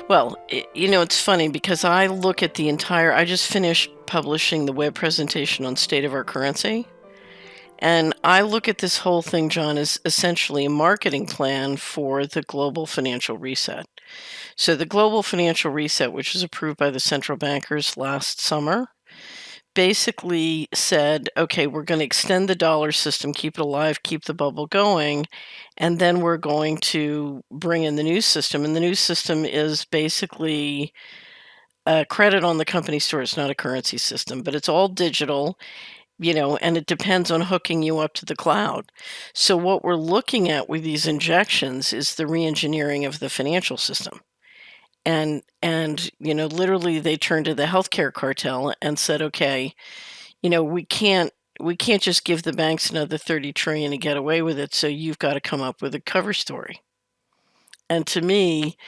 Well, it's funny because I just finished publishing the web presentation on state of our currency. And I look at this whole thing, John, as essentially a marketing plan for the global financial reset. So the global financial reset, which was approved by the central bankers last summer, basically said, okay, we're going to extend the dollar system, keep it alive, keep the bubble going, and then we're going to bring in the new system. And the new system is basically a credit on the company store. It's not a currency system, but it's all digital, and it depends on hooking you up to the cloud. So what we're looking at with these injections is the reengineering of the financial system. And literally they turned to the healthcare cartel and said, okay, we can't just give the banks another 30 trillion and get away with it, so you've got to come up with a cover story. And to me,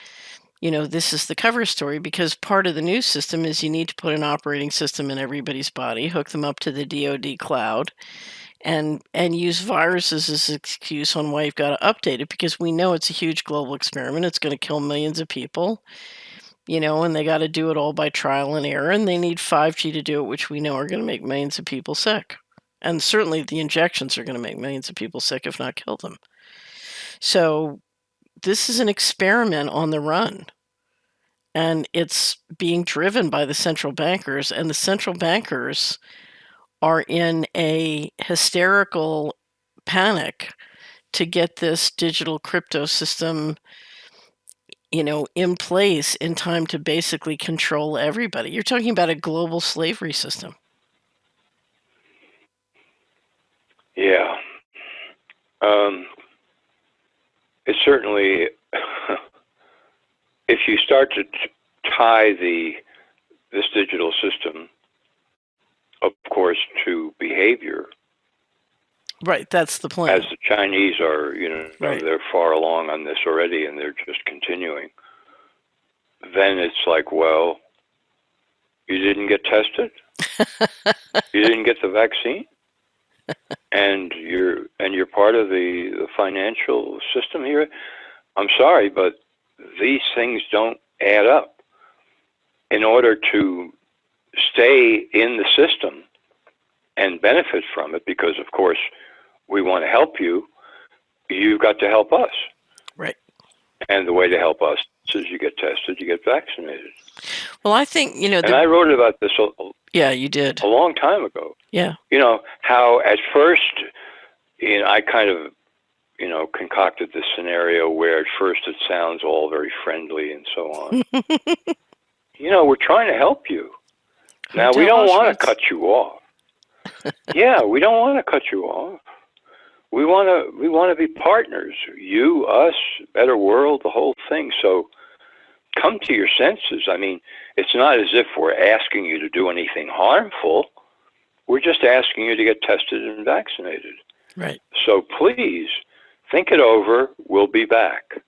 this is the cover story, because part of the new system is you need to put an operating system in everybody's body, hook them up to the DoD cloud, and use viruses as an excuse on why you've got to update it, because we know it's a huge global experiment. It's going to kill millions of people, and they got to do it all by trial and error, and they need 5G to do it, which we know are going to make millions of people sick. And certainly the injections are going to make millions of people sick, if not kill them. So this is an experiment on the run. And it's being driven by the central bankers, and the central bankers are in a hysterical panic to get this digital crypto system, in place in time to basically control everybody. You're talking about a global slavery system. Yeah. It's certainly, if you start to tie this digital system, of course, to behavior. Right, that's the plan. As the Chinese are, Right. they're far along on this already, and they're just continuing. Then it's like, well, you didn't get tested, you didn't get the vaccine, and you're part of the financial system here. I'm sorry, but these things don't add up. In order to stay in the system and benefit from it, because of course we want to help you, you've got to help us. Right. And the way to help us is you get tested, you get vaccinated. Well, I think, and I wrote about this yeah, you did. A long time ago. Yeah. How at first, I kind of, concocted this scenario where at first it sounds all very friendly and so on. We're trying to help you. Now, we don't want to cut you off. Yeah, we don't want to cut you off. We want to be partners. You, us, better world, the whole thing. So come to your senses. I mean, it's not as if we're asking you to do anything harmful. We're just asking you to get tested and vaccinated. Right. So please think it over. We'll be back.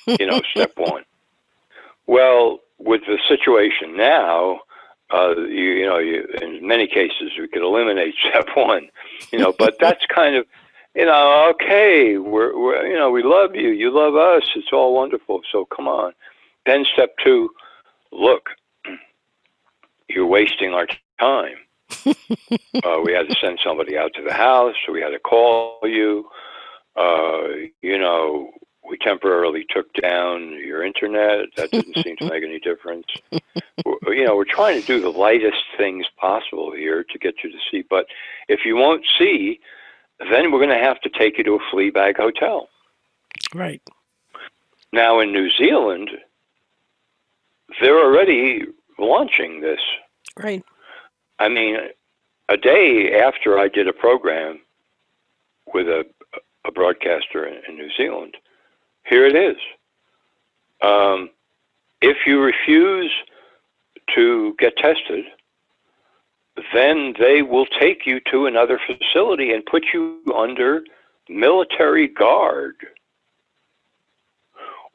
Step one. Well, with the situation now, in many cases we could eliminate step one. But that's kind of, okay, we're we love you, you love us, it's all wonderful. So come on. Then step two, look, you're wasting our time. We had to send somebody out to the house, so we had to call you. We temporarily took down your internet. That didn't seem to make any difference. We're trying to do the lightest things possible here to get you to see. But if you won't see, then we're going to have to take you to a flea bag hotel. Right. Now in New Zealand, they're already launching this. Right. I mean, a day after I did a program with a broadcaster in New Zealand, here it is. If you refuse to get tested, then they will take you to another facility and put you under military guard.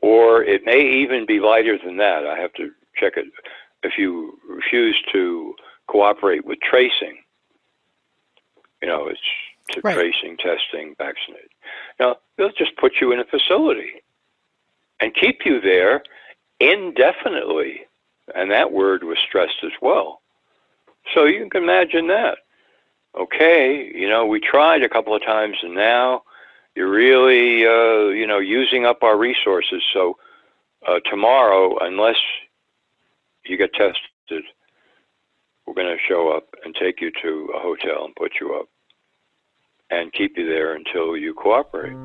Or it may even be lighter than that. I have to check it. If you refuse to cooperate with tracing, it's to right. Tracing, testing, vaccinate. Now, they'll just put you in a facility and keep you there indefinitely. And that word was stressed as well. So you can imagine that. Okay, we tried a couple of times, and now you're really, using up our resources. So tomorrow, unless you get tested, we're going to show up and take you to a hotel and put you up and keep you there until you cooperate.